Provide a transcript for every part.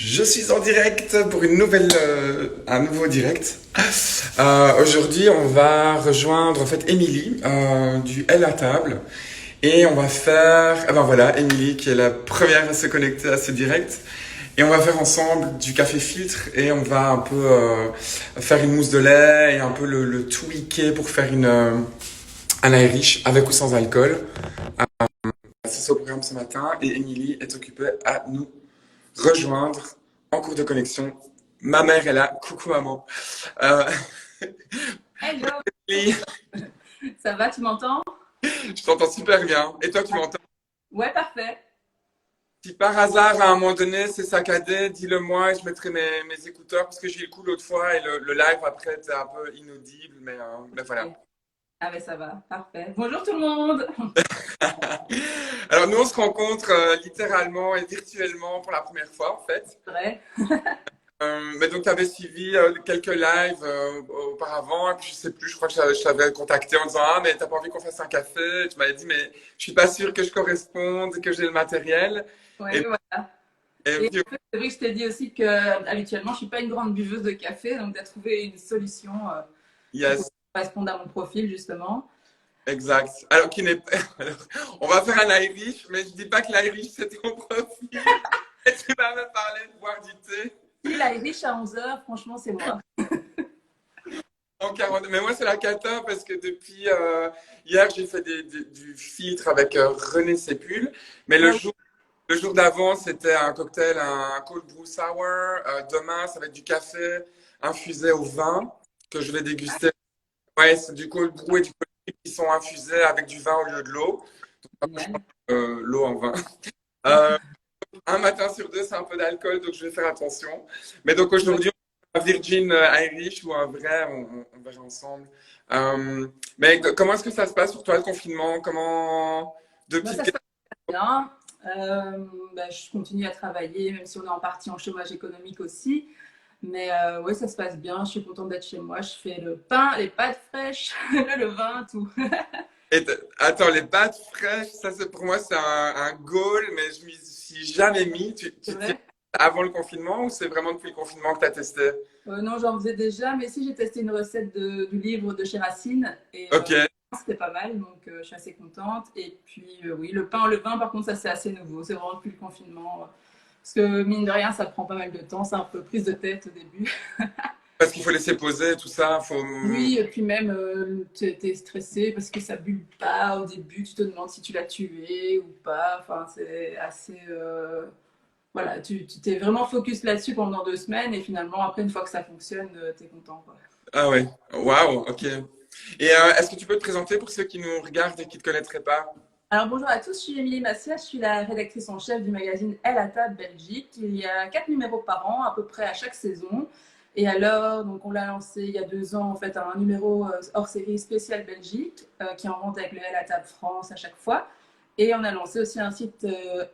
Je suis en direct pour un nouveau direct. Aujourd'hui, on va rejoindre en fait Émilie du Elle à table et on va faire, ah ben voilà, Émilie qui est la première à se connecter à ce direct et on va faire ensemble du café filtre et on va un peu faire une mousse de lait et un peu le tweaker pour faire un Irish avec ou sans alcool. C'est ça au programme ce matin et Émilie est occupée à nous rejoindre en cours de connexion. Ma mère est là. Coucou maman. Euh, Hello, Émilie, ça va, tu m'entends? je t'entends super bien. Et toi, tu m'entends? Ouais, parfait. Si par hasard, à un moment donné, c'est saccadé, dis-le moi et je mettrai mes écouteurs parce que j'ai eu le coup l'autre fois et le live après était un peu inaudible, mais voilà. Ok. Ah ben ça va, parfait. Bonjour tout le monde. Alors nous, on se rencontre littéralement et virtuellement pour la première fois en fait. Vrai. Mais donc, tu avais suivi quelques lives auparavant, et puis je sais plus, je crois que je t'avais contacté en disant, ah, mais t'as pas envie qu'on fasse un café? Et tu m'avais dit, mais je suis pas sûre que je corresponde et que j'ai le matériel. Ouais, Et, voilà. et Et puis, en fait, c'est vrai que je t'ai dit aussi que habituellement, je suis pas une grande buveuse de café, donc tu as trouvé une solution qui pourrait yes, correspondre à mon profil justement. exact. Alors, alors, on va faire un Irish, mais je dis pas que l'Irish c'est ton profil. Et tu vas me parler de boire du thé Si l'Irish à 11 heures, franchement, c'est moi. en 40. Mais moi, c'est la cata parce que depuis hier, j'ai fait du filtre avec René Sépul. Mais Ah oui, le jour d'avant, c'était un cocktail, un cold brew sour. Demain, ça va être du café infusé au vin que je vais déguster. Ouais, c'est du cold brew et du cold brew qui sont infusés avec du vin au lieu de l'eau. génial. L'eau en vin. Euh, un matin sur deux, c'est un peu d'alcool, donc je vais faire attention. Mais donc Ouais. aujourd'hui, on a un Virgin Irish ou un vrai, on verra ensemble. Mais comment est-ce que ça se passe pour toi le confinement? Comment deux Moi, petites ça se questions. passe bien. Je continue à travailler, même si on est en partie en chômage économique aussi. Mais ouais, ça se passe bien. Je suis contente d'être chez moi. Je fais le pain, les pâtes fraîches, le levain, tout. Attends, les pâtes fraîches, ça c'est pour moi c'est un goal, mais je m'y suis jamais mis. C'est Tu t'y es vrai? avant le confinement ou c'est vraiment depuis le confinement que tu as testé? Non, j'en faisais déjà, mais si j'ai testé une recette du livre de chez Racine et Ok. c'était pas mal, donc je suis assez contente. Et puis oui, le pain, le vin, par contre, ça c'est assez nouveau. C'est vraiment depuis le confinement. Parce que mine de rien, ça prend pas mal de temps. C'est un peu prise de tête au début. Parce qu'il faut laisser poser tout ça. Faut... Oui, et puis même, tu es stressé parce que ça bulle pas au début, tu te demandes si tu l'as tué ou pas. Enfin, c'est assez. Voilà, tu t'es vraiment focus là-dessus pendant 2 semaines et finalement, après, une fois que ça fonctionne, tu es content, quoi. Ah ouais. Waouh. Ok. Et est-ce que tu peux te présenter pour ceux qui nous regardent et qui ne te connaîtraient pas? Alors bonjour à tous, je suis Émilie Massia, je suis la rédactrice en chef du magazine Elle à table Belgique. Il y a 4 numéros par an, à peu près à chaque saison. Et alors, donc on l'a lancé il y a 2 ans, en fait, un numéro hors série spécial Belgique, qui est en vente avec le Elle à table France à chaque fois. Et on a lancé aussi un site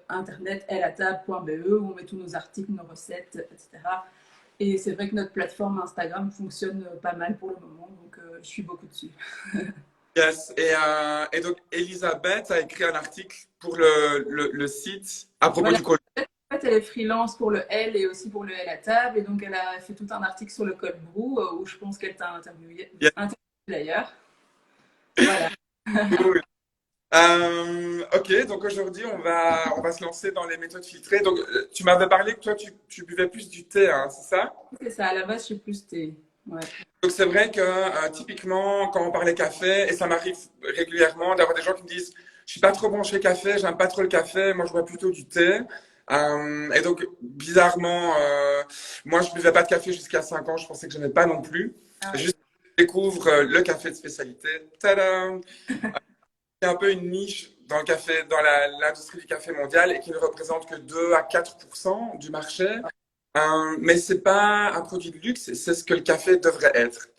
internet elatable.be où on met tous nos articles, nos recettes, etc. Et c'est vrai que notre plateforme Instagram fonctionne pas mal pour le moment, donc je suis beaucoup dessus. Yes. Et donc Elisabeth a écrit un article pour le site à propos Voilà. du col. En fait, elle est freelance pour le L et aussi pour le L à table. Et donc, elle a fait tout un article sur le code Brew où je pense qu'elle t'a Yes. interviewé d'ailleurs. Voilà. Cool. Ok, donc aujourd'hui on va se lancer dans les méthodes filtrées. Donc tu m'avais parlé que toi tu buvais plus du thé, hein, c'est ça? C'est ça. À la base, je suis plus thé. Ouais. Donc c'est vrai que typiquement quand on parlait café, et ça m'arrive régulièrement d'avoir des gens qui me disent je suis pas trop bon chez café, j'aime pas trop le café, moi je bois plutôt du thé. Et donc bizarrement, moi je buvais pas de café jusqu'à 5 ans, je pensais que j'aimais pas non plus. Ah ouais. Juste je découvre le café de spécialité. Tadam! C'est un peu une niche dans le café, dans l'industrie du café mondial et qui ne représente que 2 à 4% du marché. Mais c'est pas un produit de luxe, c'est ce que le café devrait être.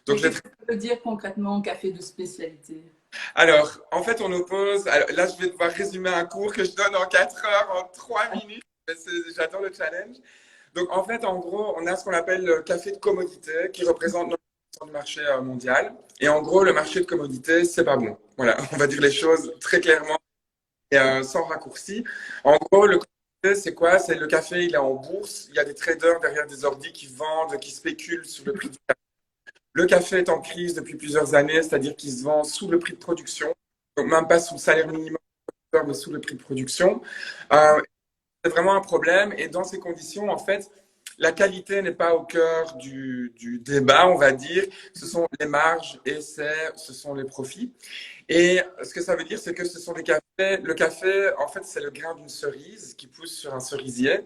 Donc, Mais qu'est-ce que ça veut dire concrètement café de spécialité? alors, en fait, on oppose. Alors, là, je vais devoir résumer un cours que je donne en 4 heures, en 3 minutes. J'adore le challenge. Donc, en fait, en gros, on a ce qu'on appelle le café de commodité qui représente 90% du marché mondial. Et en gros, le marché de commodité, c'est pas bon. Voilà, on va dire les choses très clairement et sans raccourci. En gros, le commodité, c'est quoi? C'est le café, il est en bourse. Il y a des traders derrière des ordis qui vendent, qui spéculent sur le prix du café. Le café est en crise depuis plusieurs années, c'est-à-dire qu'il se vend sous le prix de production. Donc, même pas sous le salaire minimum, mais sous le prix de production. C'est vraiment un problème. Et dans ces conditions, en fait, la qualité n'est pas au cœur du débat, on va dire. Ce sont les marges et ce sont les profits. Et ce que ça veut dire, c'est que ce sont des cafés. Le café, en fait, c'est le grain d'une cerise qui pousse sur un cerisier.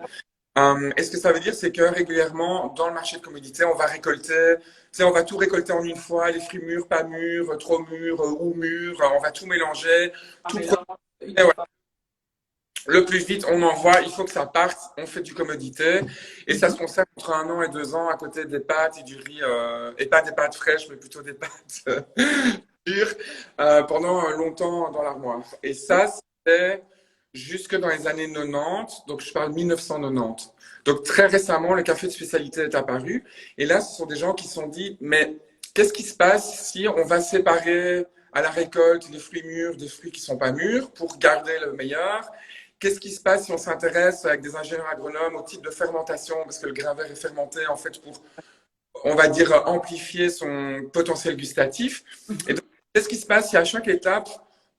Et ce que ça veut dire, c'est que régulièrement, dans le marché de commodité, on va récolter, tu sais, on va tout récolter en une fois, les fruits mûrs, pas mûrs, trop mûrs ou mûrs, on va tout mélanger, Ah, tout mais produire. là, une fois. Le plus vite on envoie, il faut que ça parte, on fait du commodité. Et ça se Mhm. conserve entre 1 an et 2 ans à côté des pâtes et du riz, et pas des pâtes fraîches, mais plutôt des pâtes dures, pendant longtemps dans l'armoire. Et ça, c'était jusque dans les années 90, donc je parle 1990. Donc très récemment, le café de spécialité est apparu. Et là, ce sont des gens qui se sont dit, mais qu'est-ce qui se passe si on va séparer à la récolte les fruits mûrs des fruits qui sont pas mûrs pour garder le meilleur? Qu'est-ce qui se passe si on s'intéresse avec des ingénieurs agronomes au type de fermentation, parce que le grain vert est fermenté en fait pour, on va dire, amplifier son potentiel gustatif. Et donc, qu'est-ce qui se passe si à chaque étape,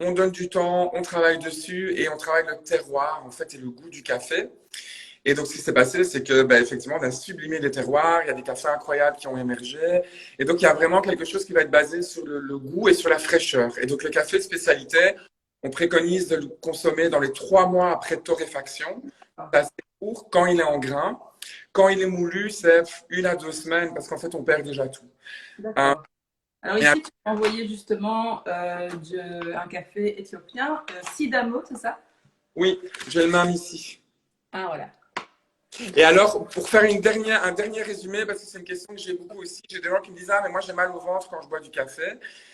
on donne du temps, on travaille dessus et on travaille le terroir en fait et le goût du café. Et donc, ce qui s'est passé, c'est que, bah, effectivement, on a sublimé les terroirs, il y a des cafés incroyables qui ont émergé. Et donc, il y a vraiment quelque chose qui va être basé sur le goût et sur la fraîcheur. Et donc, le café de spécialité, on préconise de le consommer dans les 3 mois après torréfaction. C'est assez court quand il est en grain. Quand il est moulu, c'est 1 à 2 semaines parce qu'en fait, on perd déjà tout. Euh, D'accord. Alors et ici, tu as envoyé justement un café éthiopien, Sidamo, c'est ça? oui, j'ai le même ici. Ah voilà. Et alors, pour faire un dernier résumé, parce que c'est une question que j'ai beaucoup aussi, j'ai des gens qui me disent, ah, mais moi j'ai mal au ventre quand je bois du café.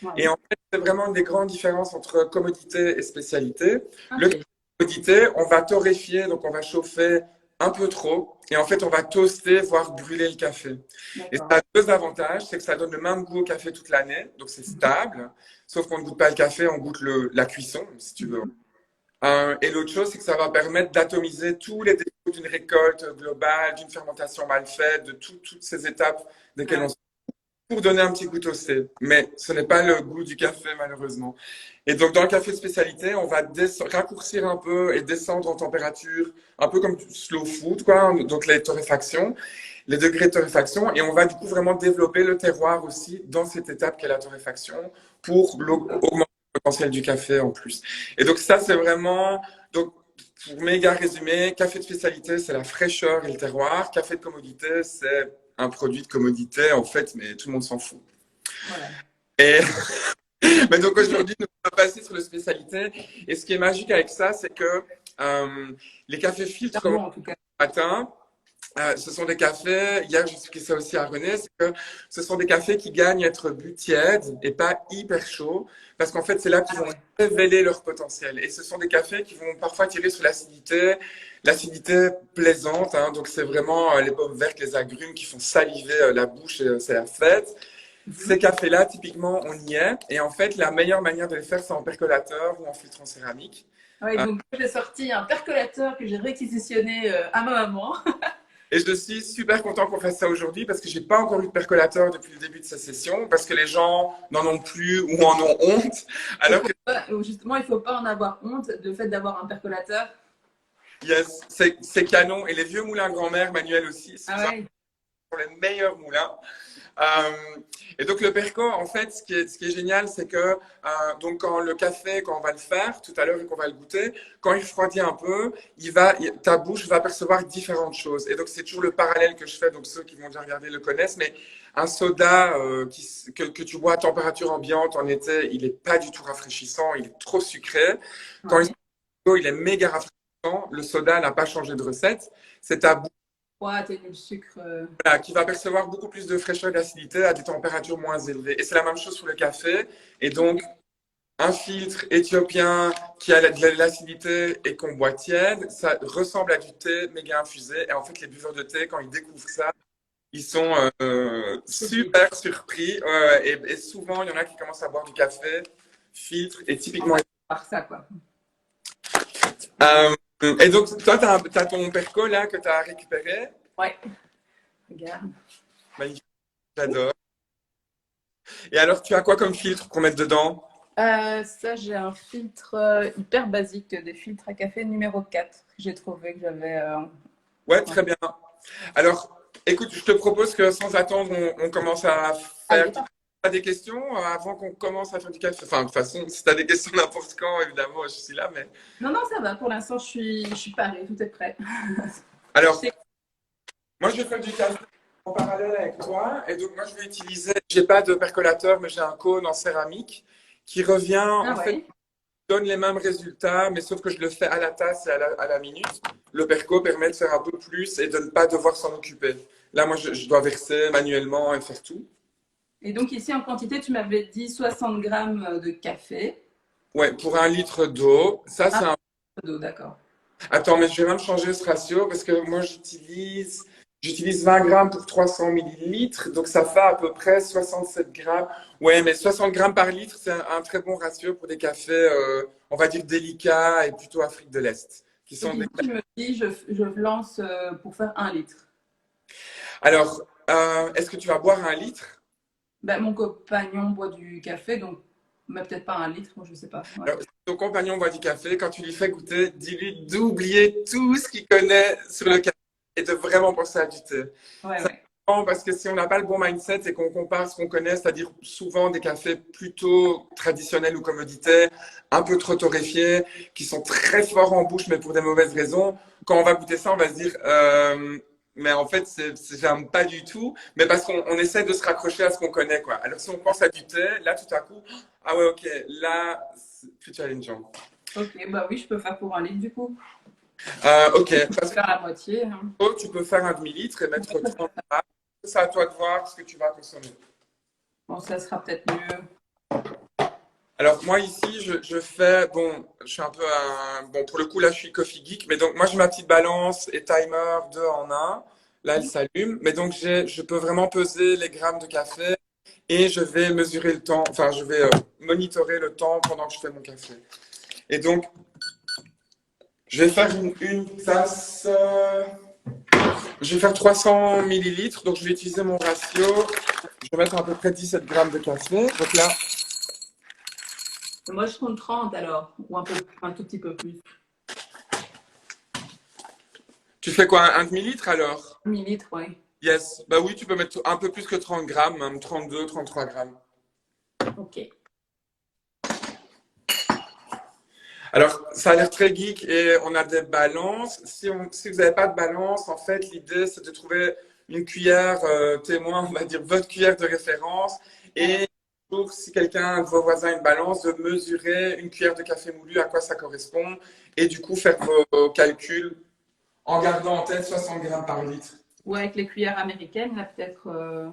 Et Ouais. en fait, c'est vraiment une des grandes différences entre commodité et spécialité. Le Ok. commodité, on va torréfier, donc on va chauffer un peu trop, et en fait, on va toaster, voire brûler le café. Et ça D'accord. a deux avantages, c'est que ça donne le même goût au café toute l'année, donc c'est stable, sauf qu'on ne goûte pas le café, on goûte la cuisson, si tu veux. Mhm. Et l'autre chose, c'est que ça va permettre d'atomiser tous les défauts d'une récolte globale, d'une fermentation mal faite, de toutes ces étapes desquelles Ouais. on se pour donner un petit goût toasté. Mais ce n'est pas le goût du café, malheureusement. Et donc, dans le café de spécialité, on va raccourcir un peu et descendre en température, un peu comme du slow food, quoi. Donc, les torréfactions, les degrés de torréfaction. Et on va du coup vraiment développer le terroir aussi dans cette étape qu'est la torréfaction pour augmenter le potentiel du café en plus. Et donc, ça, c'est vraiment, donc, pour méga résumé, café de spécialité, c'est la fraîcheur et le terroir. Café de commodité, c'est un produit de commodité, en fait, mais tout le monde s'en fout. Voilà. Et mais donc aujourd'hui, nous allons passer sur le spécialité. Et ce qui est magique avec ça, c'est que euh, les cafés filtres comme Clairement, en tout cas. le matin, ce sont des cafés, hier j'expliquais ça aussi à René, c'est que ce sont des cafés qui gagnent à être bu tiède et pas hyper chaud, parce qu'en fait c'est là qu'ils Ah vont ouais. révéler leur potentiel. Et ce sont des cafés qui vont parfois tirer sur l'acidité plaisante, hein, donc c'est vraiment les pommes vertes, les agrumes qui font saliver la bouche, et c'est la fête. Ces Mhm. cafés-là, typiquement, on y est. Et en fait, la meilleure manière de les faire, c'est en percolateur ou en filtre en céramique. Ouais, Euh, donc j'ai sorti un percolateur que j'ai réquisitionné à ma maman. Et je suis super content qu'on fasse ça aujourd'hui parce que j'ai pas encore eu de percolateur depuis le début de cette session parce que les gens n'en ont plus ou en ont honte. Il Alors faut que pas, justement, il ne faut pas en avoir honte du fait d'avoir un percolateur. yes, c'est canon. Et les vieux moulins grand-mère, Manuel aussi, Ah sont ouais. les meilleurs moulins. Et donc le perco, en fait, ce qui est génial, c'est que donc quand le café, quand on va le faire tout à l'heure et qu'on va le goûter, quand il refroidit un peu, ta bouche va percevoir différentes choses. Et donc c'est toujours le parallèle que je fais. Donc ceux qui vont déjà regarder le connaissent, mais un soda que tu bois à température ambiante en été, il est pas du tout rafraîchissant, il est trop sucré. Quand Ouais. il est méga rafraîchissant, le soda n'a pas changé de recette. C'est ta Ouais, t'as mis le sucre. voilà, qui va percevoir beaucoup plus de fraîcheur et d'acidité à des températures moins élevées. Et c'est la même chose sur le café. Et donc, un filtre éthiopien qui a de l'acidité et qu'on boit tiède, ça ressemble à du thé méga infusé. Et en fait, les buveurs de thé, quand ils découvrent ça, ils sont Surpris. super surpris. Et souvent, il y en a qui commencent à boire du café filtre et En typiquement. fait, par ça, quoi. Euh, Ouais. Et donc, toi, t'as ton perco là que tu as récupéré. Ouais, regarde. Magnifique, j'adore. Et alors, tu as quoi comme filtre pour mettre dedans? Ça, j'ai un filtre hyper basique, des filtres à café numéro 4 que j'ai trouvé que j'avais. Ouais, Ouais. très bien. Alors, écoute, je te propose que sans attendre, on commence à faire. Allez, Tu parfait. as des questions avant qu'on commence à faire du café? Enfin, de toute façon, si tu as des questions n'importe quand, évidemment, je suis là. Mais Non, non, ça va. Pour l'instant, je suis parée. Tout est prêt. Je alors, sais. moi, je vais faire du café en parallèle avec toi. Et donc, moi, je vais utiliser. J'ai pas de percolateur, mais j'ai un cône en céramique qui revient Ah en fait ouais. donne les mêmes résultats, mais sauf que je le fais à la tasse et à la minute. Le perco permet de faire un peu plus et de ne pas devoir s'en occuper. Là, moi, je dois verser manuellement et faire tout. Et donc ici, en quantité, tu m'avais dit 60 grammes de café. Ouais, pour un litre d'eau, ça Ah, c'est un... d'eau, d'accord. Attends, mais je vais même changer ce ratio parce que moi j'utilise 20 grammes pour 300 millilitres, donc ça fait à peu près 67 grammes. Ouais, mais 60 grammes par litre, c'est un très bon ratio pour des cafés, on va dire délicats et plutôt Afrique de l'Est, qui Donc sont des... ici, tu me dis, je lance pour faire un litre. Alors, est-ce que tu vas boire un litre? Ben, mon compagnon boit du café, donc mais peut-être pas un litre, moi je sais pas. Ouais, Alors, si ton compagnon boit du café, quand tu lui fais goûter, dis-lui d'oublier tout ce qu'il connaît sur le café et de vraiment penser à du thé. ouais, C'est ouais. important parce que si on n'a pas le bon mindset et qu'on compare ce qu'on connaît, c'est-à-dire souvent des cafés plutôt traditionnels ou commoditaires, un peu trop torréfiés, qui sont très forts en bouche mais pour des mauvaises raisons, quand on va goûter ça, on va se dire mais en fait, j'aime pas du tout, mais parce qu'on essaie de se raccrocher à ce qu'on connaît, quoi. Alors, si on pense à du thé, là, tout à coup, ah ouais, ok, là, c'est plus challengeant. Ok, bah oui, je peux faire pour un litre du coup. Ok, Je parce peux que faire la moitié, hein. tu peux faire un demi-litre et mettre 30 grammes. C'est à toi de voir ce que tu vas consommer. Bon, ça sera peut-être mieux. Alors, moi, ici, je fais, bon, je suis un peu bon, pour le coup, là, je suis coffee geek, mais donc, moi, j'ai ma petite balance et timer 2 en un. Là, elle s'allume. Mais donc, je peux vraiment peser les grammes de café et je vais mesurer le temps, enfin, je vais monitorer le temps pendant que je fais mon café. Et donc, je vais faire une tasse, je vais faire 300 millilitres, donc je vais utiliser mon ratio. Je vais mettre à peu près 17 grammes de café. Donc là, Moi, je compte 30 alors, ou un tout petit peu plus. tu fais quoi, un demi-litre alors? 1 litre, oui. Yes. Bah oui, tu peux mettre un peu plus que 30 grammes, même 32, 33 grammes. Ok. Alors, ça a l'air très geek et on a des balances. Si vous n'avez pas de balance, en fait, l'idée, c'est de trouver une cuillère témoin, on va dire votre cuillère de référence. Ouais. Et pour, si quelqu'un de vos voisins a une balance, de mesurer une cuillère de café moulu, à quoi ça correspond. Et du coup, faire vos calculs en gardant en tête 60 grammes par litre. Ou avec les cuillères américaines, là, peut-être.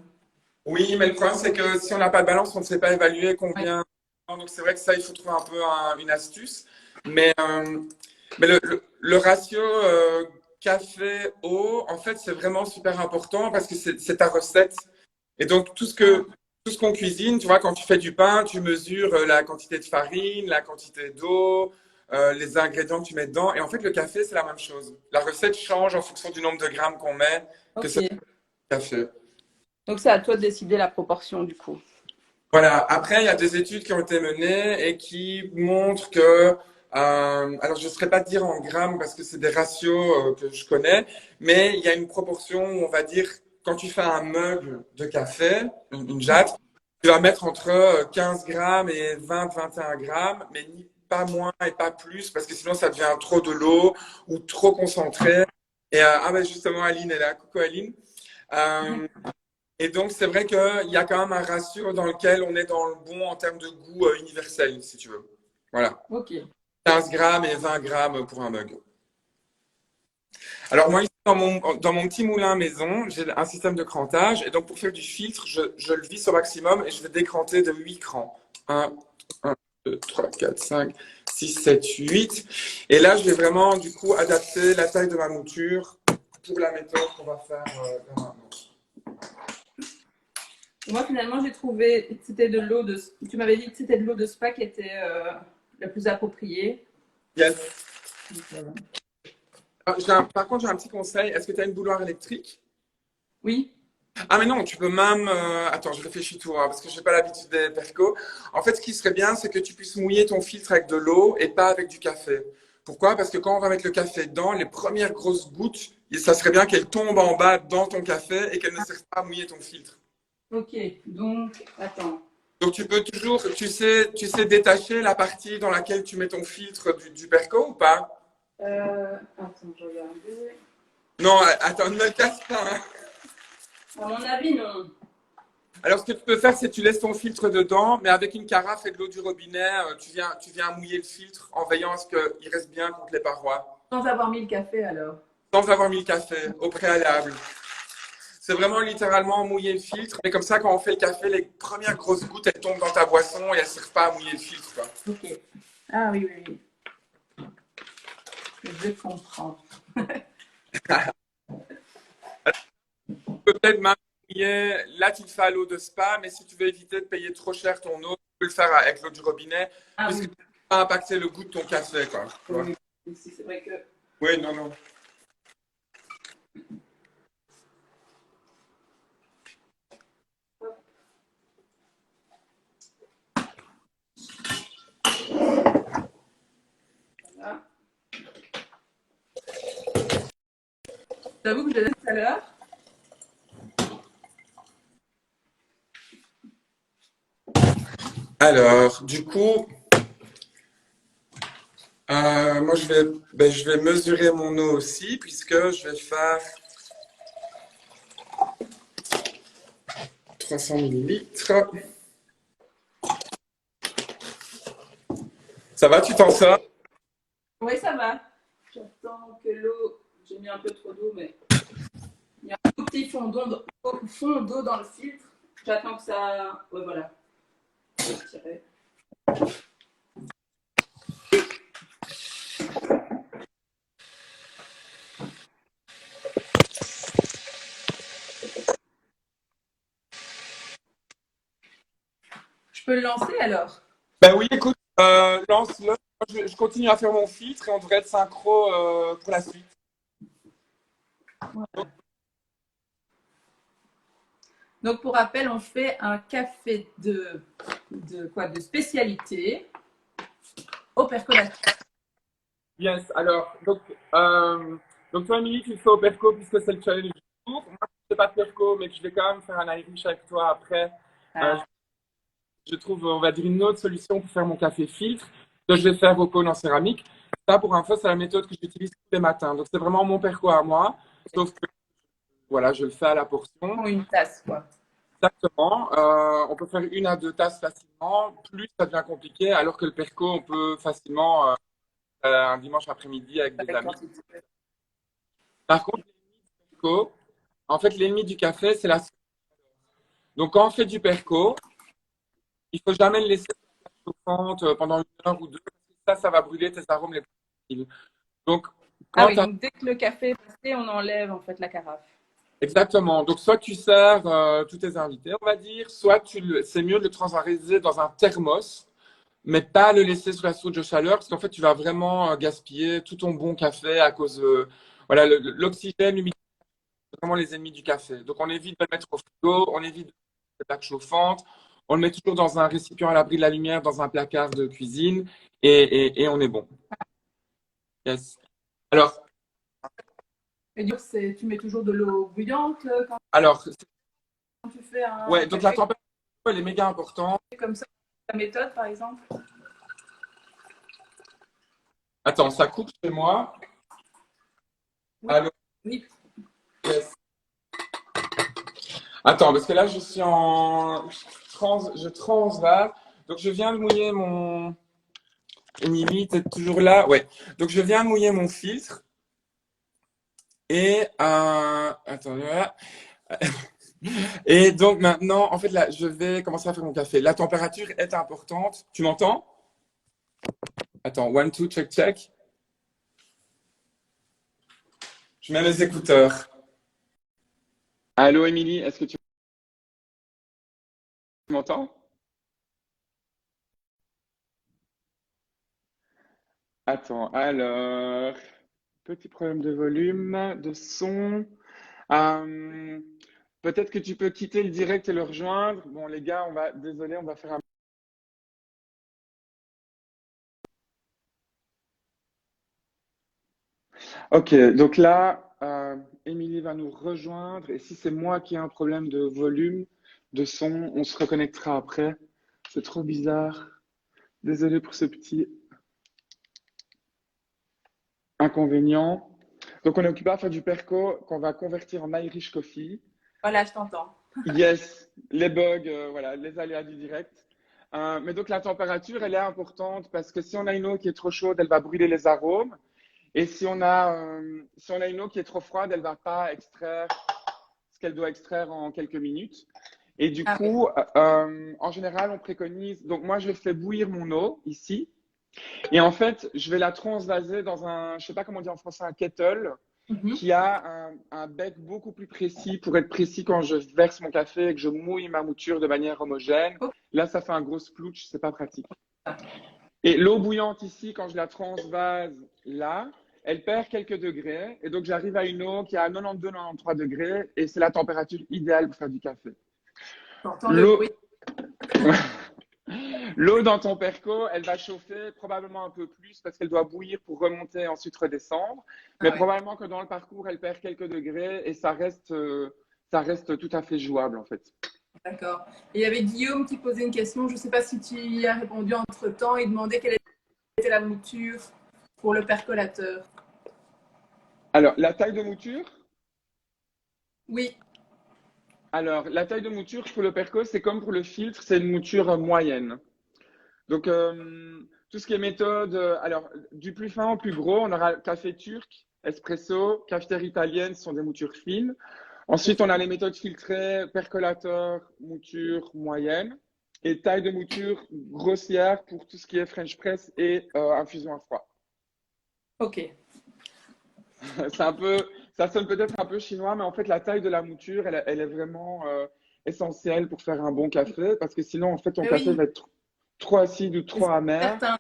Oui, mais le problème, c'est que si on n'a pas de balance, on ne sait pas évaluer Ouais. combien. Donc, c'est vrai que ça, il faut trouver un peu une astuce. Mais le ratio café-eau, en fait, c'est vraiment super important parce que c'est ta recette. Et donc, tout ce qu'on cuisine, tu vois, quand tu fais du pain, tu mesures la quantité de farine, la quantité d'eau, les ingrédients que tu mets dedans. Et en fait, le café, c'est la même chose. La recette change en fonction du nombre de grammes qu'on met, que Ok. ce soit le café. Donc, c'est à toi de décider la proportion du coup. Voilà. Après, il y a des études qui ont été menées et qui montrent que, alors je ne saurais pas te dire en grammes parce que c'est des ratios que je connais, mais il y a une proportion où on va dire quand tu fais un mug de café, une jatte, tu vas mettre entre 15 grammes et 20-21 grammes, mais ni pas moins et pas plus parce que sinon ça devient trop de l'eau ou trop concentré. Et ah ben justement Aline est là. Coucou Aline. Euh, et donc, c'est vrai qu'il y a quand même un ratio dans lequel on est dans le bon en termes de goût universel, si tu veux. Voilà. Ok. 15 grammes et 20 grammes pour un mug. Alors, moi, ici, dans mon petit moulin maison, j'ai un système de crantage. Et donc, pour faire du filtre, je le visse au maximum et je vais décranter de 8 crans. 1, 2, 3, 4, 5, 6, 7, 8. Et là, je vais vraiment, du coup, adapter la taille de ma mouture pour la méthode qu'on va faire là maintenant. Moi, finalement, j'ai trouvé, c'était de l'eau de, tu m'avais dit que c'était de l'eau de spa qui était la plus appropriée. Yes. Donc, voilà. Par contre, j'ai un petit conseil. Est-ce que tu as une bouilloire électrique? Oui. Ah mais non, tu peux même... attends, je réfléchis tout, hein, parce que je n'ai pas l'habitude des percos. En fait, ce qui serait bien, c'est que tu puisses mouiller ton filtre avec de l'eau et pas avec du café. Pourquoi? Parce que quand on va mettre le café dedans, les premières grosses gouttes, ça serait bien qu'elles tombent en bas dans ton café et qu'elles ne servent pas à mouiller ton filtre. Ok, donc, attends. Donc tu peux toujours, tu sais détacher la partie dans laquelle tu mets ton filtre du perco ou pas? Attends, je regarde. Non, attends, ne me le casse pas, hein. À mon avis, non. Alors, ce que tu peux faire, c'est que tu laisses ton filtre dedans, mais avec une carafe et de l'eau du robinet, tu viens mouiller le filtre en veillant à ce qu'il reste bien contre les parois, Sans avoir mis le café alors. sans avoir mis le café au préalable. C'est vraiment littéralement mouiller le filtre, mais comme ça, quand on fait le café, les premières grosses gouttes, elles tombent dans ta boisson et elles ne servent pas à mouiller le filtre, quoi. Ok. Ah oui, oui, oui. Je comprends. Tu peux peut-être même mouiller, là, tu le fais à l'eau de spa, mais si tu veux éviter de payer trop cher ton eau, tu peux le faire avec l'eau du robinet, Ah puisque oui, tu ne peux pas impacter le goût de ton café, quoi. Tu vois. oui, oui. C'est vrai que. Oui, non, non. Voilà. J'avoue que je l'ai dit tout à l'heure. Alors, du coup, moi, je vais mesurer mon eau aussi, puisque je vais faire 300 millilitres. Ça va, tu t'en sors? Oui, ça va. J'attends que l'eau. J'ai mis un peu trop d'eau, mais il y a un tout petit fond d'eau dans le filtre. J'attends que ça. Ouais, voilà. Je vais tirer. Je peux le lancer alors? Ben oui, écoute, lance-le. Moi, je continue à faire mon filtre et on devrait être synchro pour la suite. Voilà. Donc, pour rappel, on fait un café de spécialité au percolateur. Yes, alors, donc toi, Émilie, tu le fais au Perco puisque c'est le challenge du jour. Moi, je ne fais pas de Perco, mais je vais quand même faire un Irish avec toi après. Euh, Ah, je trouve, on va dire, une autre solution pour faire mon café filtre que je vais faire au cône en céramique. Ça, pour info, c'est la méthode que j'utilise tous les matins. Donc, c'est vraiment mon Perco à moi, sauf que, voilà, je le fais à la portion. pour une tasse, quoi. Exactement. On peut faire une à deux tasses facilement. Plus, ça devient compliqué, alors que le Perco, on peut facilement un dimanche après-midi avec des Avec amis. quantité. Par contre, Perco, en fait, l'ennemi du café, c'est la sucre. Donc, quand on fait du perco, il faut jamais le laisser chauffante pendant une heure ou deux. Ça va brûler tes arômes les plus utiles. Donc, Ah quand oui, t'as- donc dès que le café est passé, on enlève en fait la carafe. exactement. Donc, soit tu sers tous tes invités, on va dire, soit c'est mieux de le transvariser dans un thermos, mais pas le laisser sous la source de chaleur, parce qu'en fait, tu vas vraiment gaspiller tout ton bon café à cause voilà, l'oxygène, l'humidité, c'est vraiment les ennemis du café. Donc, on évite de le mettre au frigo, on évite de mettre des plaques chauffantes. On le met toujours dans un récipient à l'abri de la lumière, dans un placard de cuisine, et on est bon. Yes. Alors, Et donc, tu mets toujours de l'eau bouillante alors, quand tu fais un ouais, donc la café température, elle est méga importante. comme ça, ta méthode par exemple? Attends, ça coupe chez moi. Oui, Allô? oui. Yes. Attends, parce que là, je transvase. Donc, je viens de mouiller mon. Émilie, t'es toujours là? Ouais. Donc, je viens de mouiller mon filtre. Et. Attends, voilà. Et donc, maintenant, en fait, là, je vais commencer à faire mon café. La température est importante. Tu m'entends? Attends, one, two, check, check. Je mets mes écouteurs. Allô, Émilie, est-ce que tu m'entends? Attends, alors. Petit problème de volume, de son. Euh, Peut-être que tu peux quitter le direct et le rejoindre. Bon, les gars, désolé, on va faire un. Ok, donc là, Émilie va nous rejoindre. Et si c'est moi qui ai un problème de volume, de son, on se reconnectera après. C'est trop bizarre. Désolé pour ce petit inconvénient. Donc, on est occupé à faire du perco qu'on va convertir en Irish Coffee. Voilà, je t'entends. Yes, les bugs, voilà, les aléas du direct. Mais donc, la température, elle est importante parce que si on a une eau qui est trop chaude, elle va brûler les arômes. Et si on a une eau qui est trop froide, elle va pas extraire ce qu'elle doit extraire en quelques minutes. Et du Ah oui. coup, en général, on préconise. Donc, moi, je fais bouillir mon eau ici. Et en fait, je vais la transvaser dans un, je sais pas comment on dit en français, un kettle Mhm. qui a un bec beaucoup plus précis pour être précis quand je verse mon café et que je mouille ma mouture de manière homogène. Ok. Là, ça fait un gros splouch, c'est pas pratique. Et l'eau bouillante ici, quand je la transvase là, elle perd quelques degrés. Et donc, j'arrive à une eau qui est à 92-93 degrés et c'est la température idéale pour faire du café. T'entends le bruit? L'eau, l'eau dans ton perco, elle va chauffer probablement un peu plus parce qu'elle doit bouillir pour remonter et ensuite redescendre. Mais Ah ouais, probablement que dans le parcours, elle perd quelques degrés et ça reste tout à fait jouable en fait. d'accord. Et il y avait Guillaume qui posait une question, je ne sais pas si tu y as répondu entre-temps, il demandait quelle était la mouture pour le percolateur. Alors, la taille de mouture. Oui, Alors, la taille de mouture pour le perco, c'est comme pour le filtre, c'est une mouture moyenne. Donc, tout ce qui est méthode, alors, du plus fin au plus gros, on aura café turc, espresso, cafetière italienne, ce sont des moutures fines. Ensuite, on a les méthodes filtrées, percolateur, mouture moyenne. Et taille de mouture grossière pour tout ce qui est French press et infusion à froid. ok. C'est un peu, ça sonne peut-être un peu chinois, mais en fait, la taille de la mouture, elle est vraiment essentielle pour faire un bon café, parce que sinon, en fait, ton Mais café oui, va être trop acide ou trop amer. certains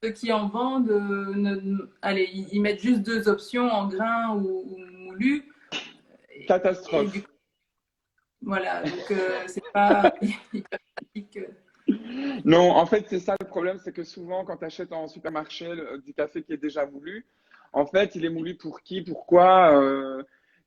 ceux qui en vendent, allez, ils mettent juste deux options en grain ou moulu. Et du Catastrophe. coup, voilà, donc c'est pas hyper pratique. Non, en fait, c'est ça le problème, c'est que souvent, quand tu achètes en supermarché du café qui est déjà moulu, en fait, il est moulu pour qui, pourquoi,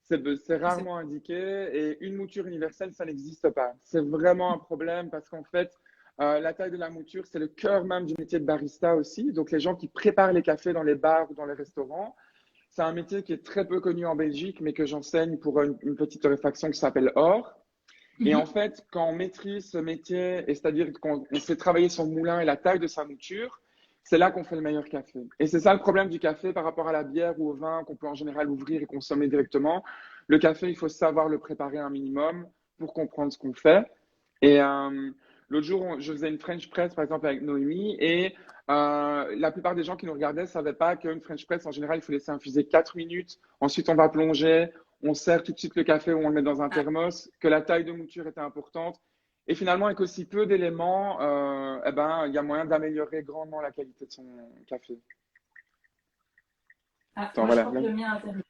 c'est C'est rarement indiqué. Et une mouture universelle, ça n'existe pas. C'est vraiment un problème parce qu'en fait, la taille de la mouture, c'est le cœur même du métier de barista aussi. Donc, les gens qui préparent les cafés dans les bars ou dans les restaurants, c'est un métier qui est très peu connu en Belgique, mais que j'enseigne pour une petite torréfaction qui s'appelle Or. Et en Mhm. fait, quand on maîtrise ce métier, et c'est-à-dire qu'on sait travailler son moulin et la taille de sa mouture, c'est là qu'on fait le meilleur café. Et c'est ça le problème du café par rapport à la bière ou au vin qu'on peut en général ouvrir et consommer directement. Le café, il faut savoir le préparer un minimum pour comprendre ce qu'on fait. Et l'autre jour, je faisais une French press, par exemple, avec Noémie, et la plupart des gens qui nous regardaient ne savaient pas qu'une French press, en général, il faut laisser infuser 4 minutes. Ensuite, on va plonger, on sert tout de suite le café ou on le met dans un Ah, thermos, que la taille de mouture était importante. Et finalement, avec aussi peu d'éléments, eh ben, il y a moyen d'améliorer grandement la qualité de son café. ah, Attends, moi je voilà. crois que le mien a terminé.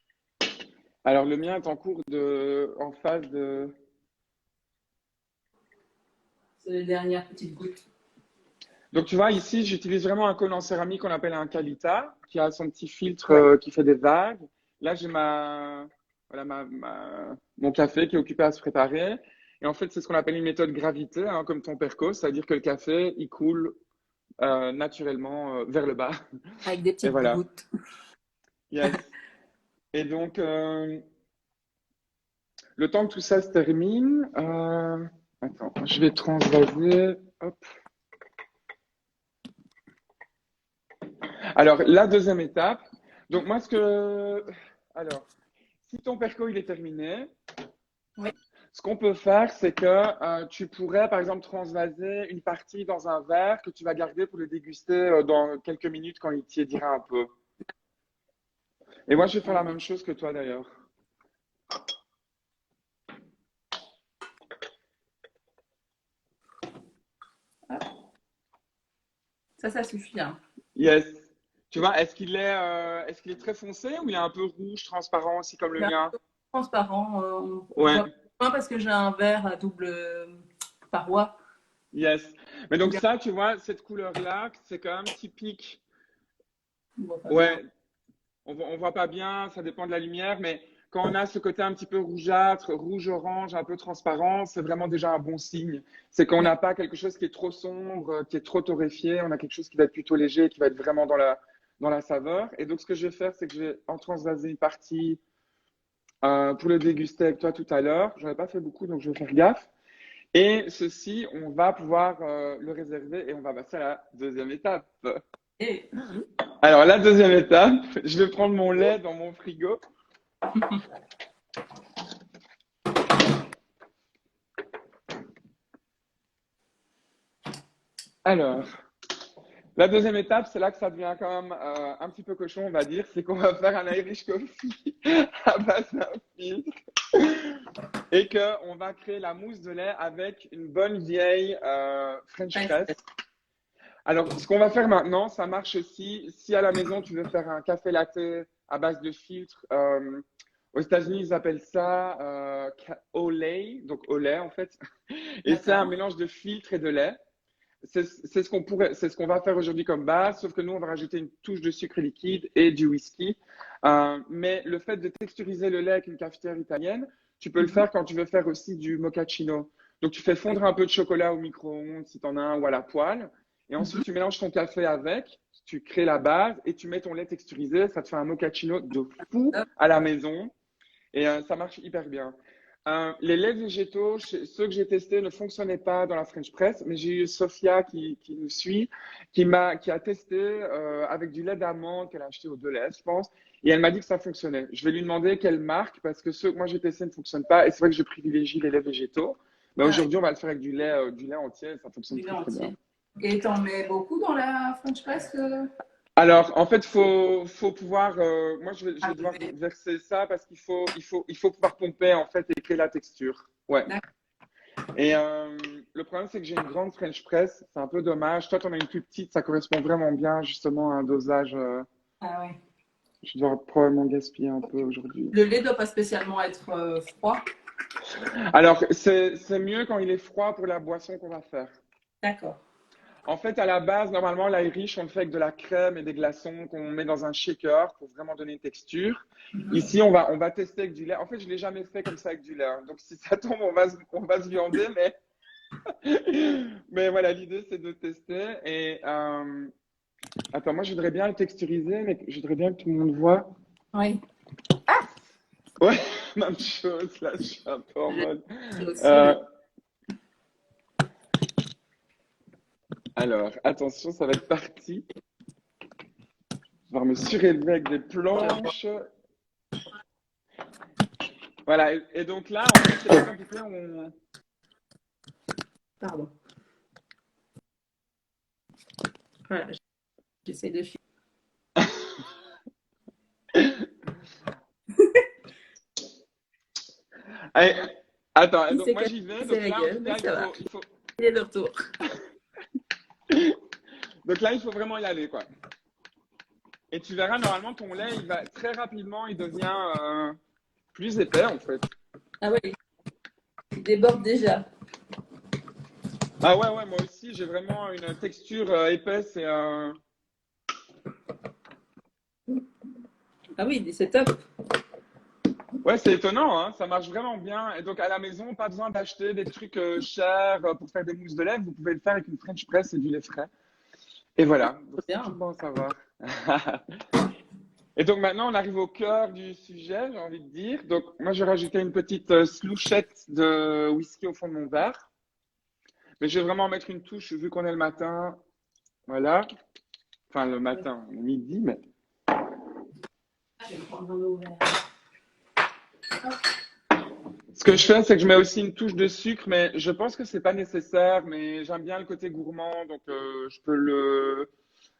Alors, le mien est en cours en phase de. C'est les dernières petites gouttes. Donc, tu vois, ici, j'utilise vraiment un cône en céramique qu'on appelle un Kalita, qui a son petit filtre Ouais. qui fait des vagues. Là, j'ai voilà, mon café qui est occupé à se préparer. Et en fait, c'est ce qu'on appelle une méthode gravité, hein, comme ton perco, c'est-à-dire que le café, il coule naturellement vers le bas. Avec des Et petites voilà. gouttes. Yes. Et donc, le temps que tout ça se termine, attends, je vais transvaser. Hop. Alors, la deuxième étape. Donc, moi, alors, si ton perco il est terminé, Oui. ce qu'on peut faire, c'est que tu pourrais, par exemple, transvaser une partie dans un verre que tu vas garder pour le déguster dans quelques minutes quand il tiédira un peu. Et moi, je vais faire la même chose que toi d'ailleurs. Ça suffit. Hein. Yes. Tu vois, est-ce qu'il est très foncé ou il est un peu rouge, transparent aussi comme le Il est un mien? peu transparent. On Ouais, voit pas parce que j'ai un verre à double paroi. yes. Mais donc Donc, ça, tu vois, cette couleur-là, c'est quand même typique. on voit pas bien. Ouais, on voit pas bien, ça dépend de la lumière, mais quand on a ce côté un petit peu rougeâtre, rouge-orange, un peu transparent, c'est vraiment déjà un bon signe. C'est qu'on Ouais. n'a pas quelque chose qui est trop sombre, qui est trop torréfié, on a quelque chose qui va être plutôt léger, qui va être vraiment dans la saveur. Et donc, ce que je vais faire, c'est que je vais en transvaser une partie pour le déguster avec toi tout à l'heure. Je n'en ai pas fait beaucoup, donc je vais faire gaffe. Et ceci, on va pouvoir le réserver et on va passer à la deuxième étape. Et Alors, la deuxième étape, je vais prendre mon lait dans mon frigo. Alors, la deuxième étape, c'est là que ça devient quand même un petit peu cochon, on va dire, c'est qu'on va faire un Irish coffee à base d'un filtre et qu'on va créer la mousse de lait avec une bonne vieille French press. Alors, ce qu'on va faire maintenant, ça marche aussi. Si à la maison, tu veux faire un café latte à base de filtre, aux États-Unis, ils appellent ça au lait, donc au lait en fait. Et c'est un d'accord. mélange de filtre et de lait. C'est ce qu'on va faire aujourd'hui comme base, sauf que nous, on va rajouter une touche de sucre liquide et du whisky. Mais le fait de texturiser le lait avec une cafetière italienne, tu peux le Mhm. faire quand tu veux faire aussi du mochaccino. Donc, tu fais fondre un peu de chocolat au micro-ondes si tu en as un ou à la poêle. Et Mhm. ensuite, tu mélanges ton café avec, tu crées la base et tu mets ton lait texturisé. Ça te fait un mochaccino de fou Hop. à la maison. Et ça marche hyper bien. Les laits végétaux, ceux que j'ai testés ne fonctionnaient pas dans la French press, mais j'ai eu Sophia qui nous suit, qui a testé avec du lait d'amande qu'elle a acheté au Deleuze, je pense, et elle m'a dit que ça fonctionnait. Je vais lui demander quelle marque, parce que ceux que moi j'ai testés ne fonctionnent pas, et c'est vrai que je privilégie les laits végétaux. Mais Ah ouais, aujourd'hui, on va le faire avec du lait entier, et ça fonctionne du lait très très bien. entier. Et t'en mets beaucoup dans la French press Alors, en fait, faut pouvoir. Moi, je vais devoir arriver. verser ça parce il faut pouvoir pomper en fait et créer la texture. Ouais. D'accord. Et le problème, c'est que j'ai une grande French press. C'est un peu dommage. Toi, tu en as une plus petite. Ça correspond vraiment bien justement à un dosage. Ah ouais. Je dois probablement gaspiller un peu aujourd'hui. Le lait doit pas spécialement être froid. Alors, c'est mieux quand il est froid pour la boisson qu'on va faire. D'accord. En fait, à la base, normalement, l'Irish, on le fait avec de la crème et des glaçons qu'on met dans un shaker pour vraiment donner une texture. Mhm. Ici, on va tester avec du lait. En fait, je ne l'ai jamais fait comme ça avec du lait, hein. Donc, si ça tombe, on va se viander. Mais voilà, l'idée, c'est de tester. Et attends, moi, je voudrais bien le texturiser, mais je voudrais bien que tout le monde voit. Oui. Ouais, même chose. Là, je suis un peu en J'ai mode. aussi Euh, le. alors, attention, ça va être parti. Je vais me surélever avec des planches. Voilà, et donc là, en fait, c'est là qu'un peu près on. Pardon. Voilà, j'essaie de filmer. Allez, attends, Il donc s'est moi j'y vais. cassé Donc la là, en gueule, tout mais cas, ça va. il faut. Il est de retour. Donc là, il faut vraiment y aller, quoi. Et tu verras, normalement, ton lait, il va très rapidement, il devient plus épais, en fait. Ah oui, il déborde déjà. Ah ouais, ouais, moi aussi, j'ai vraiment une texture épaisse et Ah oui, c'est top. ouais, c'est étonnant, hein, ça marche vraiment bien. Et donc à la maison, pas besoin d'acheter des trucs chers pour faire des mousses de lait. Vous pouvez le faire avec une French press et du lait frais. Et voilà, donc Trop c'est toujours bien. bon à savoir. Et donc maintenant, on arrive au cœur du sujet, j'ai envie de dire. Donc moi, je vais rajouter une petite slouchette de whisky au fond de mon verre. Mais je vais vraiment mettre une touche vu qu'on est le matin. Voilà. Enfin, le matin, midi, mais. Je vais prendre un eau vert. Ce que je fais, c'est que je mets aussi une touche de sucre, mais je pense que c'est pas nécessaire, mais j'aime bien le côté gourmand, donc je peux le.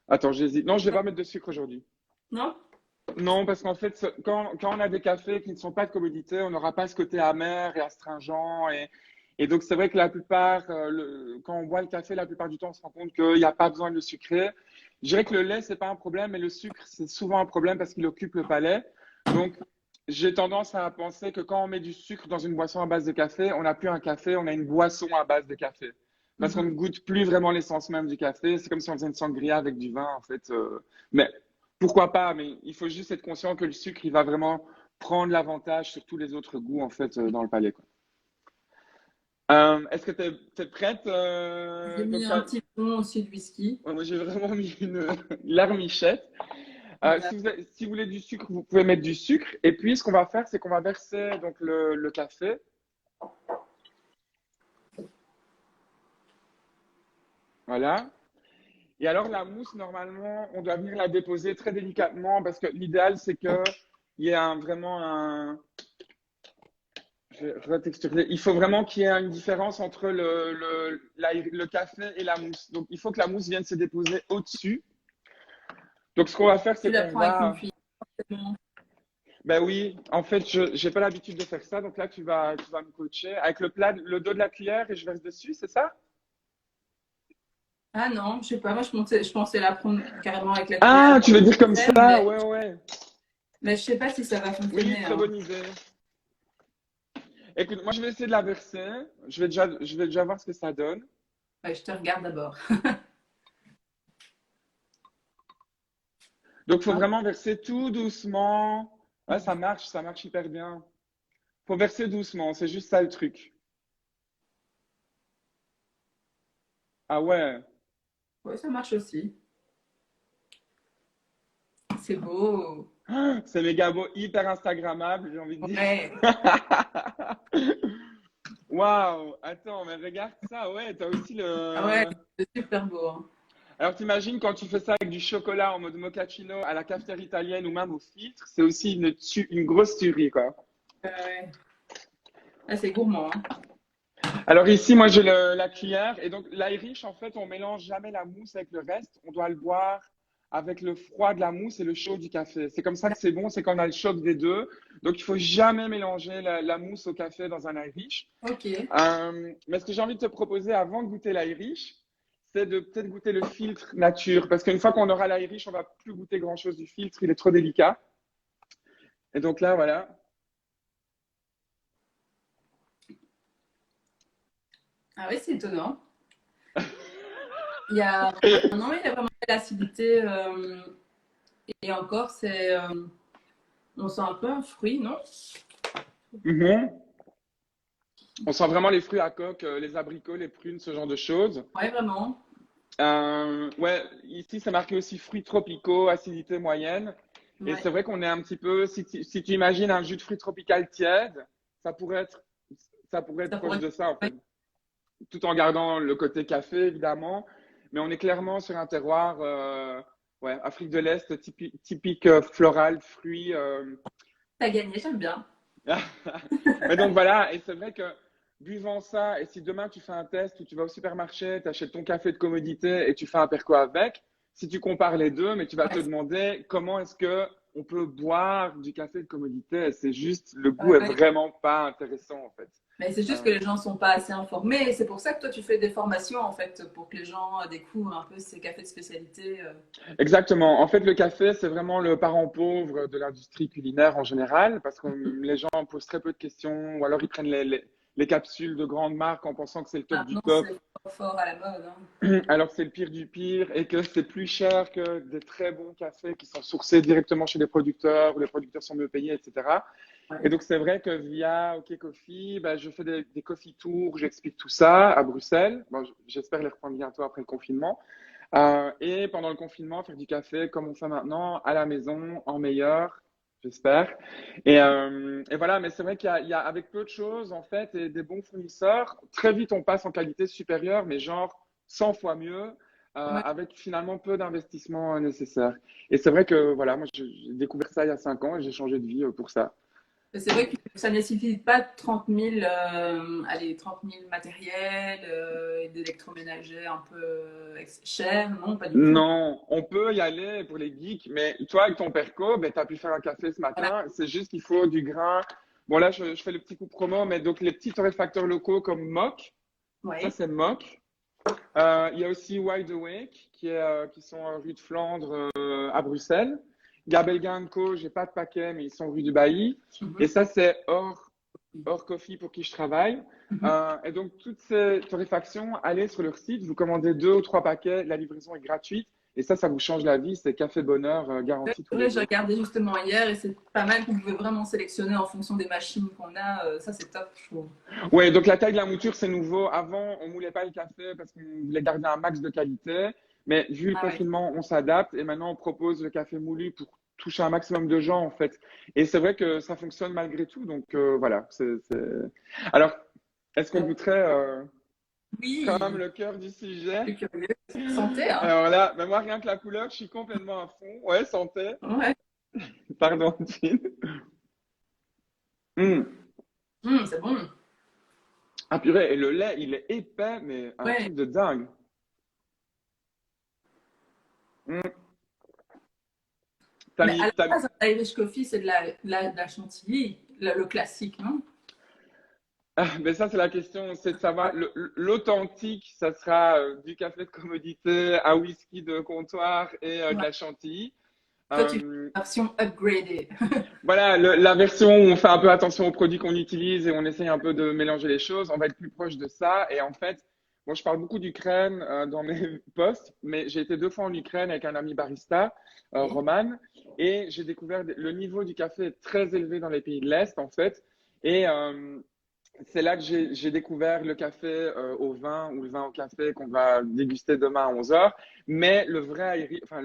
Attends, j'hésite. Non, je vais pas mettre de sucre aujourd'hui. Non? Non, parce qu'en fait, quand on a des cafés qui ne sont pas de commodité, on n'aura pas ce côté amer et astringent. Et donc, c'est vrai que la plupart, quand on boit le café, la plupart du temps, on se rend compte qu'il n'y a pas besoin de le sucrer. Je dirais que le lait, c'est pas un problème, mais le sucre, c'est souvent un problème parce qu'il occupe le palais. Donc, j'ai tendance à penser que quand on met du sucre dans une boisson à base de café, on n'a plus un café, on a une boisson à base de café. Parce qu'on ne Mhm. goûte plus vraiment l'essence même du café. C'est comme si on faisait une sangria avec du vin, en fait. Mais pourquoi pas? Mais il faut juste être conscient que le sucre, il va vraiment prendre l'avantage sur tous les autres goûts, en fait, dans le palais, quoi. Est-ce que tu es prête? J'ai mis un petit fond aussi de whisky. Ouais, moi, j'ai vraiment mis une larmichette. Voilà. Si vous voulez du sucre, vous pouvez mettre du sucre. Et puis, ce qu'on va faire, c'est qu'on va verser donc, le café. Voilà. Et alors, la mousse, normalement, on doit venir la déposer très délicatement parce que l'idéal, c'est qu'il y ait vraiment un. Je vais retexturer. Il faut vraiment qu'il y ait une différence entre le café et la mousse. Donc, il faut que la mousse vienne se déposer au-dessus. Donc, ce qu'on va faire, Tu c'est la qu'on prends avec une va. cuillère. Forcément. Ben oui, en fait, je n'ai pas l'habitude de faire ça. Donc là, tu vas me coacher avec le plat, le dos de la cuillère et je verse dessus, c'est ça? Ah non, je sais pas. Moi, je pensais la prendre carrément avec la Ah, cuillère tu veux dire comme sel, ça? mais, Ouais, ouais. mais je sais pas si ça va Oui, fonctionner, très hein. bonne idée. Écoute, moi, je vais essayer de la verser. Je vais déjà voir ce que ça donne. Ouais, je te regarde d'abord. Donc, il faut Hein. vraiment verser tout doucement. Ouais, ça marche hyper bien. Faut verser doucement, c'est juste ça le truc. Ah ouais, Ouais, ça marche aussi. C'est beau. c'est méga beau, hyper Instagrammable, j'ai envie de dire. Ouais. Waouh, attends, mais regarde ça, ouais, t'as aussi Ah ouais, le. c'est super beau, hein. Alors t'imagines quand tu fais ça avec du chocolat en mode mochaccino à la cafetière italienne ou même au filtre, c'est aussi une grosse tuerie, quoi. Ouais. Ah, c'est gourmand, hein. Alors ici, moi j'ai la cuillère et donc l'Irish, en fait, on mélange jamais la mousse avec le reste, on doit le boire avec le froid de la mousse et le chaud du café. C'est comme ça que c'est bon, c'est quand on a le choc des deux. Donc il faut jamais mélanger la mousse au café dans un Irish. Ok. Mais ce que j'ai envie de te proposer avant de goûter l'Irish, c'est de peut-être goûter le filtre nature. Parce qu'une fois qu'on aura l'Irish, on va plus goûter grand-chose du filtre, il est trop délicat. Et donc là, voilà. Ah oui, c'est étonnant. Il y a, non, il y a vraiment de l'acidité. Et encore, on sent un peu un fruit, non? Mhm. On sent vraiment les fruits à coque, les abricots, les prunes, ce genre de choses. Ouais, vraiment. Ouais, ici, c'est marqué aussi fruits tropicaux, acidité moyenne. Et Ouais. c'est vrai qu'on est un petit peu, si tu imagines un jus de fruits tropical tiède, ça pourrait être, ça pourrait être Ça proche pourrait. de ça, en Ouais. fait. Tout en gardant le côté café, évidemment. Mais on est clairement sur un terroir, ouais, Afrique de l'Est, typique floral, fruits. T'as gagné, j'aime bien. Mais donc voilà, et c'est vrai que buvant ça, et si demain tu fais un test où tu vas au supermarché, tu achètes ton café de commodité et tu fais un perco avec, si tu compares les deux, mais tu vas te Ouais, demander comment est-ce que on peut boire du café de commodité. C'est juste, le goût ouais, est ouais. vraiment pas intéressant en fait. Mais c'est juste que Euh, les gens ne sont pas assez informés. Et c'est pour ça que toi, tu fais des formations, en fait, pour que les gens découvrent un peu ces cafés de spécialité. Exactement. En fait, le café, c'est vraiment le parent pauvre de l'industrie culinaire en général, parce que les gens posent très peu de questions, ou alors ils prennent les capsules de grandes marques en pensant que c'est le top du Maintenant, top, c'est fort, fort à la mode, hein. alors que c'est le pire du pire et que c'est plus cher que des très bons cafés qui sont sourcés directement chez les producteurs, où les producteurs sont mieux payés, etc. Et Ouais. donc, c'est vrai que via OK Coffee, ben, je fais des coffee tours, j'explique tout ça à Bruxelles. Bon, j'espère les reprendre bientôt après le confinement. Et pendant le confinement, faire du café comme on fait maintenant, à la maison, en meilleur, j'espère. Et voilà, mais c'est vrai qu'il y a avec peu de choses, en fait, et des bons fournisseurs, très vite on passe en qualité supérieure, mais genre 100 fois mieux, Ouais. avec finalement peu d'investissement nécessaire. Et c'est vrai que voilà, moi j'ai découvert ça il y a 5 ans et j'ai changé de vie pour ça. C'est vrai que ça ne nécessite pas 30 000, allez, 30 000 matériels et d'électroménager un peu cher. Non, pas du tout. Non, on peut y aller pour les geeks, mais toi, avec ton perco, ben, tu as pu faire un café ce Voilà. matin. C'est juste qu'il faut du grain, Bon, là, je fais le petit coup promo, mais donc les petits torréfacteurs locaux comme Mock, ça Oui. c'est Mock. Il y a aussi Wide Awake, qui sont rue de Flandre à Bruxelles. Gabelga Co, j'ai pas de paquet, mais ils sont rue du Bailly. Et Mhm. ça, c'est hors coffee pour qui je travaille. Mhm. Et donc, toutes ces torréfactions, allez sur leur site, vous commandez 2 ou 3 paquets, la livraison est gratuite. Et ça vous change la vie. C'est café bonheur garanti tous Ouais, les j'ai jours. regardé justement hier et c'est pas mal qu'on pouvait vraiment sélectionner en fonction des machines qu'on a. Ça, c'est top, je trouve. Ouais, donc la taille de la mouture, c'est nouveau. Avant, on moulait pas le café parce qu'on voulait garder un max de qualité. Mais vu le Ah ouais. confinement, on s'adapte et maintenant on propose le café moulu pour toucher un maximum de gens en fait. Et c'est vrai que ça fonctionne malgré tout. Donc voilà. Alors, est-ce qu'on goûterait quand même Oui, le cœur du sujet? je suis curieuse. Santé, hein? Alors là, ben moi rien que la couleur, je suis complètement à fond. Ouais, santé. Ouais. Pardon, Jean. C'est bon. Ah purée, et le lait, il est épais, mais un Ouais. truc de dingue. Hum. T'as Mais à mis, la t'as, base, l'Irish Coffee, c'est de la chantilly, le classique, non? Ah, mais ça, c'est la question, c'est de savoir, l'authentique, ça sera du café de commodité, un whisky de comptoir et de Ouais. la chantilly. Toi, tu fais Euh, la version upgradée. voilà, la version où on fait un peu attention aux produits qu'on utilise et on essaye un peu de mélanger les choses, on va être plus proche de ça. Et en fait, moi, je parle beaucoup d'Ukraine dans mes posts, mais j'ai été 2 fois en Ukraine avec un ami barista, Oui. Roman, et j'ai découvert le niveau du café est très élevé dans les pays de l'Est, en fait. Et c'est là que j'ai découvert le café au vin ou le vin au café qu'on va déguster demain à 11 heures. Mais le vrai Irish, enfin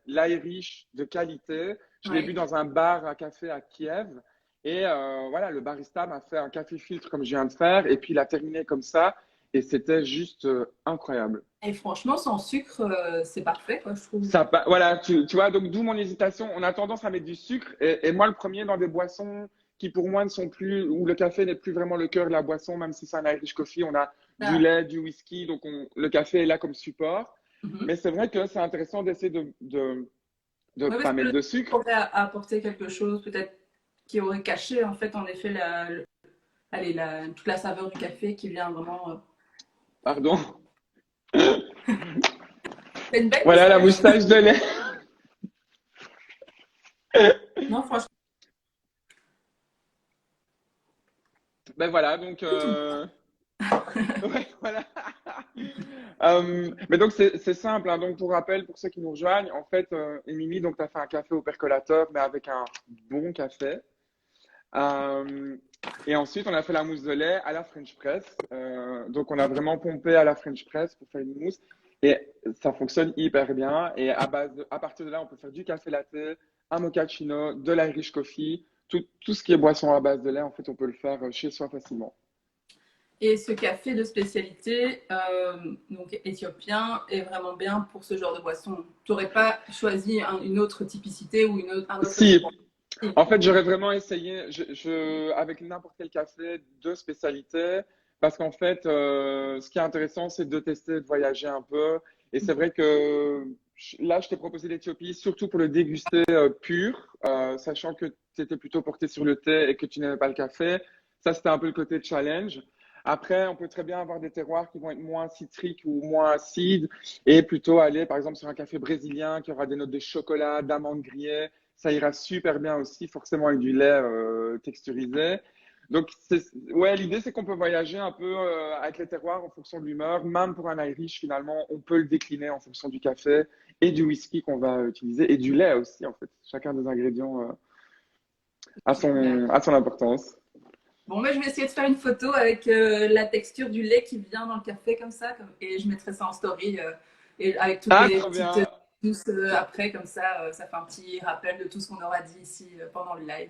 l'Irish de qualité, je l'ai bu Oui. dans un bar à café à Kiev. Et voilà, le barista m'a fait un café filtre comme je viens de faire. Et puis il a terminé comme ça. Et c'était juste incroyable. Et franchement, sans sucre, c'est parfait, quoi, je trouve. Ça, voilà, tu vois, donc d'où mon hésitation. On a tendance à mettre du sucre. Et moi, le premier dans des boissons qui, pour moi, ne sont plus, où le café n'est plus vraiment le cœur de la boisson, même si c'est un Irish coffee, on a du Ah. lait, du whisky, donc le café est là comme support. Mhm. Mais c'est vrai que c'est intéressant d'essayer de Ouais, pas parce que mettre le de sucre sucre. aurait apporté quelque chose, peut-être, qui aurait caché, en fait, en effet, allez, toute la saveur du café qui vient vraiment. Pardon. C'est une belle Voilà la moustache. moustache de lait. Non, franchement, Ben voilà, donc tout. ouais, voilà. Mais donc c'est simple, hein. Donc pour rappel, pour ceux qui nous rejoignent, en fait, Émilie, donc tu as fait un café au percolateur, mais avec un bon café. Euh, et ensuite, on a fait la mousse de lait à la French press. Donc on a vraiment pompé à la French press pour faire une mousse. Et ça fonctionne hyper bien. Et à partir de là, on peut faire du café latte, un mochaccino, de l'Irish coffee. Tout ce qui est boisson à base de lait, en fait, on peut le faire chez soi facilement. Et ce café de spécialité, donc éthiopien, est vraiment bien pour ce genre de boisson. Tu n'aurais pas choisi une autre typicité ou un autre Si, restaurant? Si. en fait, j'aurais vraiment essayé, avec n'importe quel café, deux spécialités, parce qu'en fait, ce qui est intéressant, c'est de tester, de voyager un peu. Et c'est vrai que là, je t'ai proposé l'Éthiopie, surtout pour le déguster pur, sachant que tu étais plutôt porté sur le thé et que tu n'aimais pas le café. Ça, c'était un peu le côté challenge. Après, on peut très bien avoir des terroirs qui vont être moins citriques ou moins acides et plutôt aller, par exemple, sur un café brésilien qui aura des notes de chocolat, d'amandes grillées. Ça ira super bien aussi, forcément avec du lait texturisé. Donc, ouais, l'idée, c'est qu'on peut voyager un peu avec les terroirs en fonction de l'humeur. Même pour un Irish, finalement, on peut le décliner en fonction du café et du whisky qu'on va utiliser et du lait aussi, en fait. Chacun des ingrédients Génial. a son importance. Bon, mais je vais essayer de faire une photo avec la texture du lait qui vient dans le café comme ça, et je mettrai ça en story et avec toutes Ah, les trop petites bien! douces après, comme ça, ça fait un petit rappel de tout ce qu'on aura dit ici pendant le live.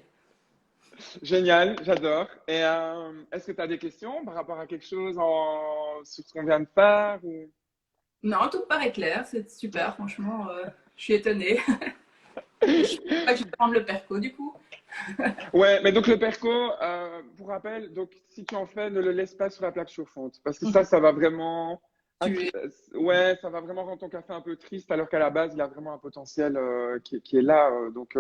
Génial, j'adore. Et est-ce que tu as des questions par rapport à quelque chose sur ce qu'on vient de faire ou... Non, tout paraît clair, c'est super, franchement, je suis étonnée. Je crois que je vais prendre le perco du coup. Ouais, mais donc le perco, pour rappel, donc si tu en fais, ne le laisse pas sur la plaque chauffante, parce que ça va vraiment, Tu es. ouais, ça va vraiment rendre ton café un peu triste, alors qu'à la base, il a vraiment un potentiel qui est là. Donc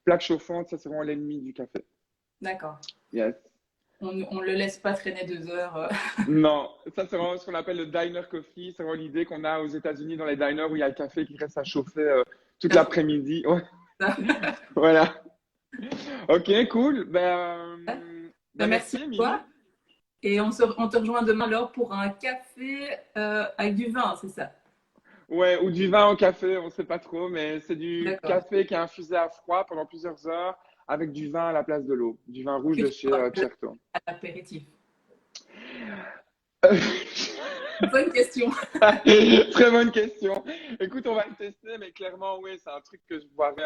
plaque chauffante, ça c'est vraiment l'ennemi du café. D'accord. Yes. On le laisse pas traîner 2 heures. Non, ça c'est vraiment ce qu'on appelle le diner coffee. C'est vraiment l'idée qu'on a aux États-Unis dans les diners où il y a le café qui reste à chauffer toute l'après-midi. Ouais, voilà. Ok, cool. Ben Merci merci, à Émilie. toi. Et on te rejoint demain alors pour un café avec du vin, c'est ça? Ouais, ou du vin au café, on sait pas trop, mais c'est du D'accord. café qui est infusé à froid pendant plusieurs heures avec du vin à la place de l'eau, du vin rouge Que de tu chez bois Certo. à l'apéritif. Bonne question. Très bonne question. Écoute, on va le tester, mais clairement, oui, c'est un truc que je boirais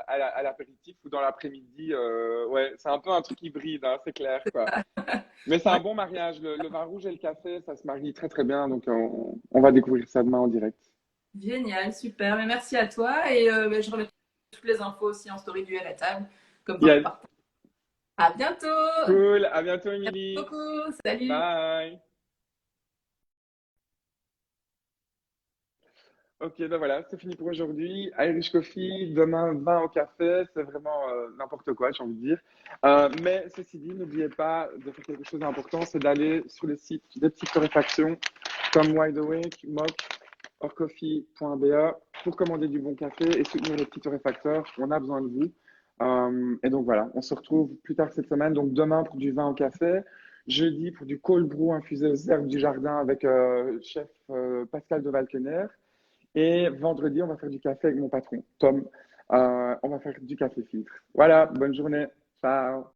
à l'apéritif ou dans l'après-midi. Ouais, c'est un peu un truc hybride, hein, c'est clair, quoi. Mais c'est un Ouais, bon mariage. Le vin rouge et le café, ça se marie très très bien. Donc, on va découvrir ça demain en direct. génial, super. Mais merci à toi. Et je remets toutes les infos aussi en story du à la table, comme ça on Yes. partage. À bientôt. Cool. À bientôt, Merci Émilie. beaucoup. Salut. Bye. Ok, ben voilà, c'est fini pour aujourd'hui. Irish Coffee, demain, vin au café, c'est vraiment n'importe quoi, j'ai envie de dire. Mais ceci dit, n'oubliez pas de faire quelque chose d'important, c'est d'aller sur le site des petites torréfactions comme Wide Awake, Mock, orcoffee.be pour commander du bon café et soutenir les petits torréfacteurs. On a besoin de vous. Et donc voilà, on se retrouve plus tard cette semaine. Donc demain pour du vin au café, jeudi pour du cold brew infusé aux herbes du jardin avec le chef Pascal de Valkener. Et vendredi, on va faire du café avec mon patron, Tom. On va faire du café filtre. Voilà, bonne journée. Ciao.